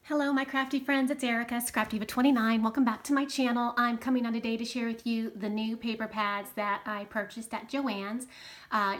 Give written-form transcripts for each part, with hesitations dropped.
Hello my crafty friends, it's Erica, Scrapdivatwentynine. Welcome back to my channel. I'm coming on today to share with you the new paper pads that I purchased at JoAnn's.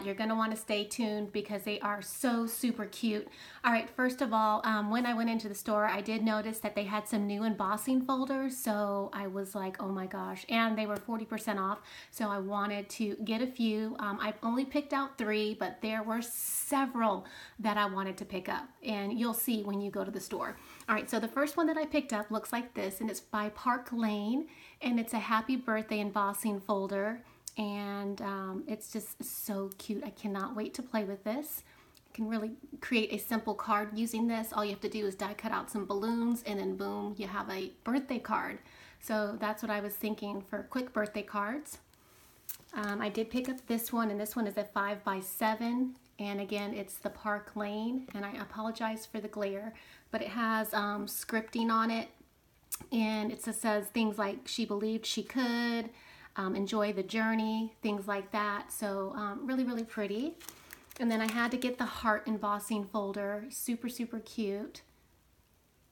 You're going to want to stay tuned because they are so super cute. Alright, first of all, when I went into the store, I did notice that they had some new embossing folders, so I was like, oh my gosh, and they were 40% off, so I wanted to get a few. I've only picked out 3, but there were several that I wanted to pick up, and you'll see when you go to the store. Alright, so the first one that I picked up looks like this, and it's by Park Lane, and it's a happy birthday embossing folder, and it's just so cute. I cannot wait to play with this. You can really create a simple card using this. All you have to do is die cut out some balloons, and then boom, you have a birthday card. So that's what I was thinking for quick birthday cards. I did pick up this one, and this one is a 5x7, and again it's the Park Lane, and I apologize for the glare, but it has scripting on it, and it says things like she believed she could, enjoy the journey, things like that. So really pretty. And then I had to get the heart embossing folder, super cute.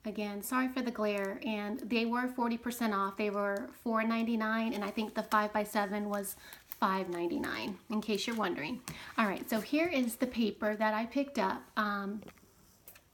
Again, sorry for the glare, and they were 40% off. They were $4.99, and I think the 5x7 was $5.99, in case you're wondering. All right, so here is the paper that I picked up.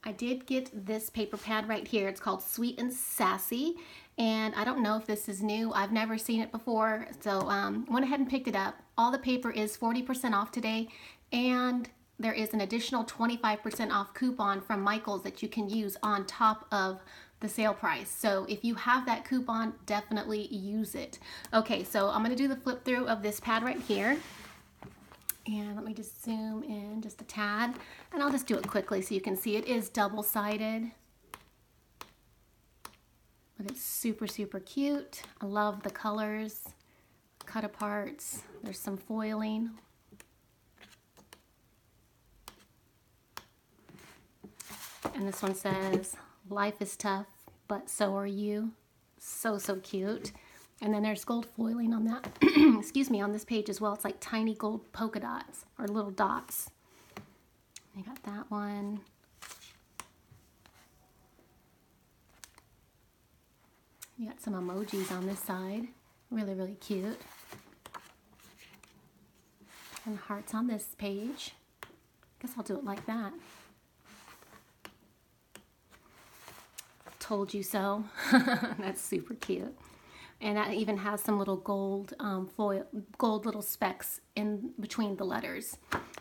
I did get this paper pad right here. It's called Sweet and Sassy, and I don't know if this is new. I've never seen it before, so went ahead and picked it up. All the paper is 40% off today, and there is an additional 25% off coupon from Michael's that you can use on top of the sale price. So if you have that coupon, definitely use it. Okay, so I'm going to do the flip through of this pad right here. And let me just zoom in just a tad, and I'll just do it quickly so you can see it is double-sided. But it's super cute. I love the colors, cut aparts. There's some foiling. And this one says, life is tough, but so are you. So cute. And then there's gold foiling on that, excuse me, on this page as well. It's like tiny gold polka dots, or little dots. I got that one. You got some emojis on this side. Really cute. And hearts on this page. Guess I'll do it like that. Told you so. That's super cute. And that even has some little gold gold little specks in between the letters.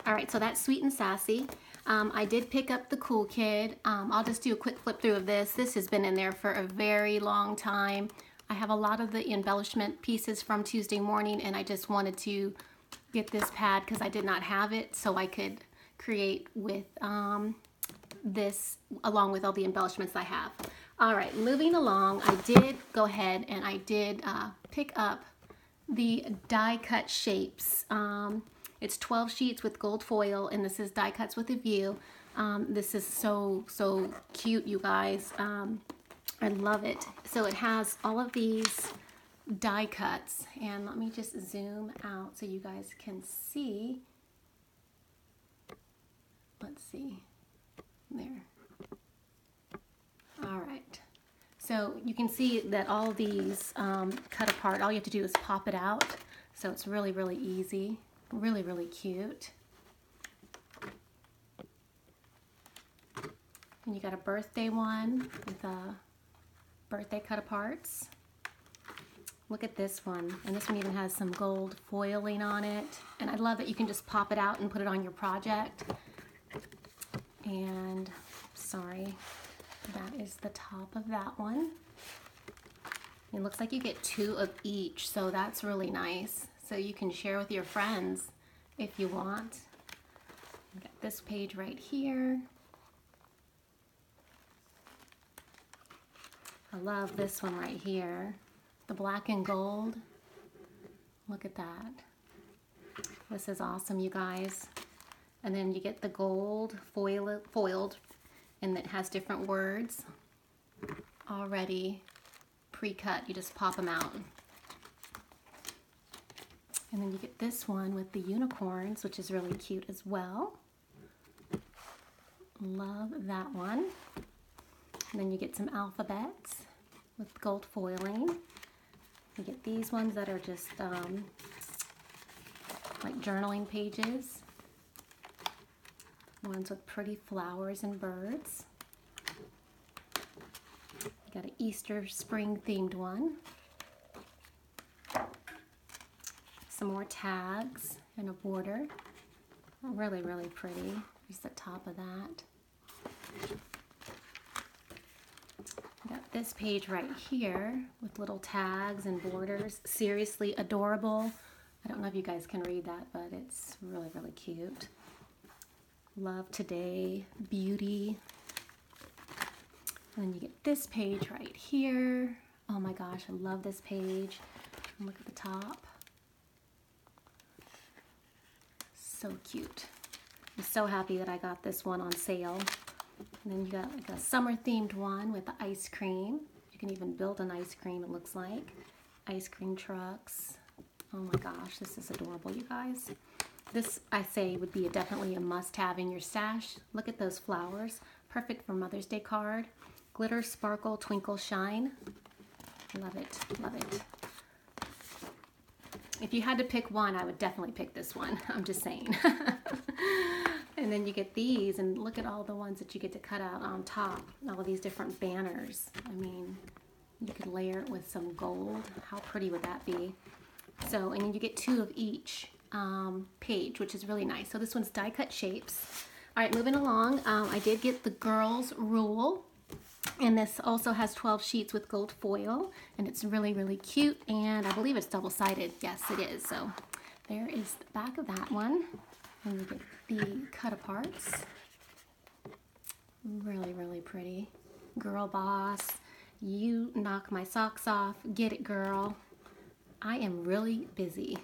All right, so that's Sweet and Sassy. I did pick up the Cool Kid. I'll just do a quick flip through of this. This has been in there for a very long time. I have a lot of the embellishment pieces from Tuesday morning, and I just wanted to get this pad because I did not have it, so I could create with this along with all the embellishments I have. All right, moving along, I did go ahead and I did pick up the die cut shapes. It's 12 sheets with gold foil, and this is die cuts with a view. This is so cute, you guys. I love it. So it has all of these die cuts, and let me just zoom out so you guys can see. Let's see. There. All right. So you can see that all of these cut apart. All you have to do is pop it out. So it's really easy. Really cute. And you got a birthday one with birthday cut aparts. Look at this one. And this one even has some gold foiling on it. And I love that you can just pop it out and put it on your project. And sorry, that is the top of that one. It looks like you get 2 of each, so that's really nice. So you can share with your friends if you want. You got this page right here. I love this one right here. The black and gold. Look at that. This is awesome, you guys. And then you get the gold foiled, and it has different words already pre-cut. You just pop them out. And then you get this one with the unicorns, which is really cute as well. Love that one. And then you get some alphabets with gold foiling. You get these ones that are just like journaling pages. Ones with pretty flowers and birds. You got an Easter spring themed one. Some more tags and a border. Really, really pretty. Here's the top of that. Got this page right here with little tags and borders. Seriously adorable. I don't know if you guys can read that, but it's really, really cute. Love today, beauty. And then you get this page right here. Oh my gosh, I love this page. And look at the top. So cute. I'm so happy that I got this one on sale. And then you got like a summer themed one with the ice cream. You can even build an ice cream, it looks like. Ice cream trucks. Oh my gosh, this is adorable, you guys. This, I say, would be definitely a must-have in your stash. Look at those flowers. Perfect for Mother's Day card. Glitter, sparkle, twinkle, shine. Love it, love it. If you had to pick one, I would definitely pick this one. I'm just saying. And then you get these, and look at all the ones that you get to cut out on top. All of these different banners. I mean, you could layer it with some gold. How pretty would that be? So, and then you get 2 of each page, which is really nice. So this one's die cut shapes. All right, moving along. I did get the girls rule, and this also has 12 sheets with gold foil, and it's really, really cute, and I believe it's double-sided. Yes, it is. So there is the back of that one, and you get the cut aparts. Really, really pretty. Girl boss, you knock my socks off. Get it, girl. I am really busy.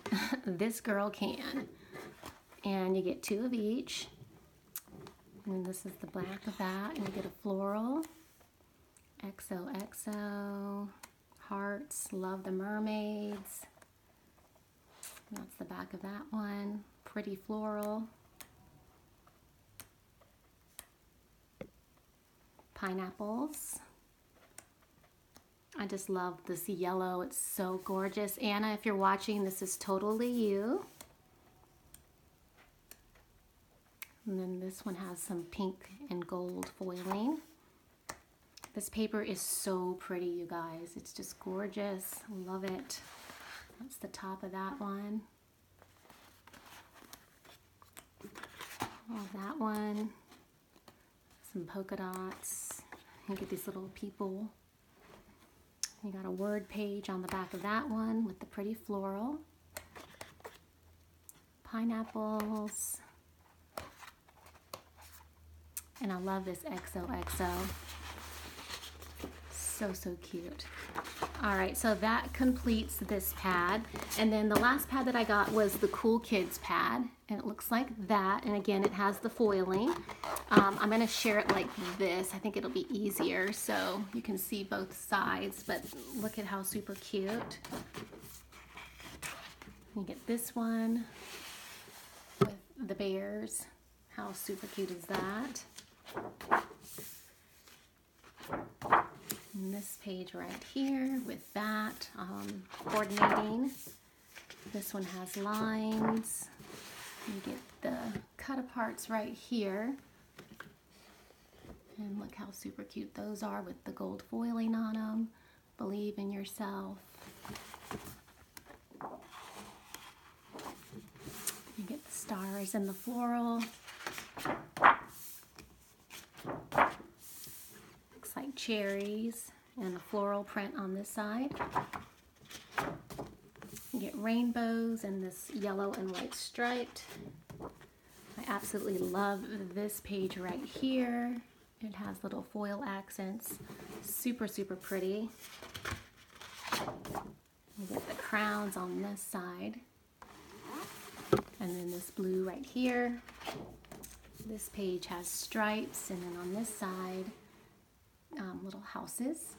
This girl can. And you get 2 of each. And this is the back of that. And you get a floral. XOXO. Hearts. Love the mermaids. That's the back of that one. Pretty floral. Pineapples. I just love this yellow. It's so gorgeous. Anna, if you're watching, this is totally you. And then this one has some pink and gold foiling. This paper is so pretty, you guys. It's just gorgeous. Love it. That's the top of that one. Oh, that one. Some polka dots. You get these little people. You got a word page on the back of that one with the pretty floral. Pineapples. And I love this XOXO. So, so cute. All right, so that completes this pad. And then the last pad that I got was the Cool Kids pad. And it looks like that. And again, it has the foiling. I'm going to share it like this. I think it'll be easier so you can see both sides. But look at how super cute. You get this one with the bears. How super cute is that? And this page right here with that, coordinating. This one has lines. You get the cut aparts right here. And look how super cute those are with the gold foiling on them. Believe in yourself. You get the stars and the floral. Looks like cherries and a floral print on this side. You get rainbows and this yellow and white striped. I absolutely love this page right here. It has little foil accents. Super, super pretty. You get the crowns on this side. And then this blue right here. This page has stripes, and then on this side, little houses.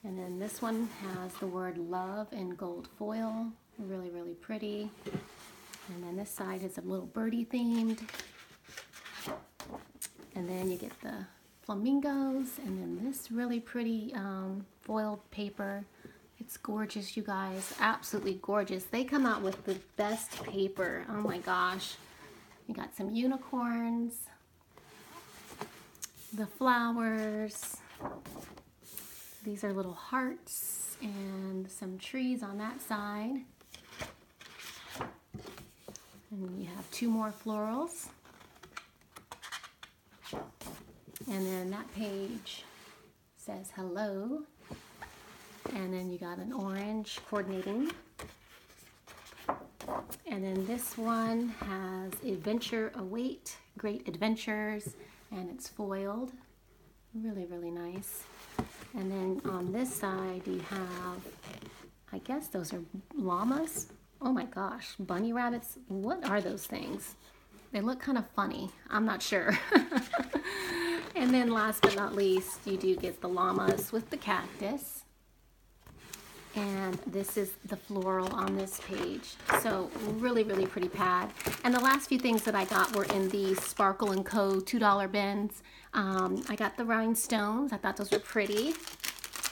And then this one has the word love in gold foil. Really, really pretty. And then this side is a little birdie themed. And And then you get the flamingos, and then this really pretty foiled paper. It's gorgeous, you guys. Absolutely gorgeous. They come out with the best paper. Oh my gosh. You got some unicorns, the flowers. These are little hearts and some trees on that side. And you have two more florals. And then that page says hello. And then you got an orange coordinating. And then this one has adventure await, great adventures, and it's foiled. Really, really nice. And then on this side you have, I guess those are llamas. Oh my gosh, bunny rabbits. What are those things? They look kind of funny. I'm not sure. And then last but not least, you do get the llamas with the cactus. And this is the floral on this page. So really, really pretty pad. And the last few things that I got were in these Sparkle & Co. $2 bins. I got the rhinestones. I thought those were pretty.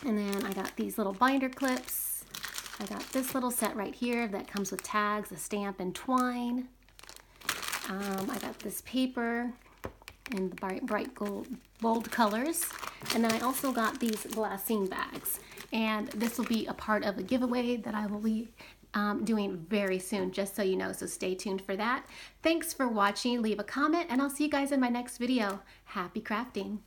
And then I got these little binder clips. I got this little set right here that comes with tags, a stamp, and twine. I got this paper in the bright gold, bold colors. And then I also got these glassine bags. And this will be a part of a giveaway that I will be doing very soon, just so you know, so stay tuned for that. Thanks for watching. Leave a comment, and I'll see you guys in my next video. Happy crafting!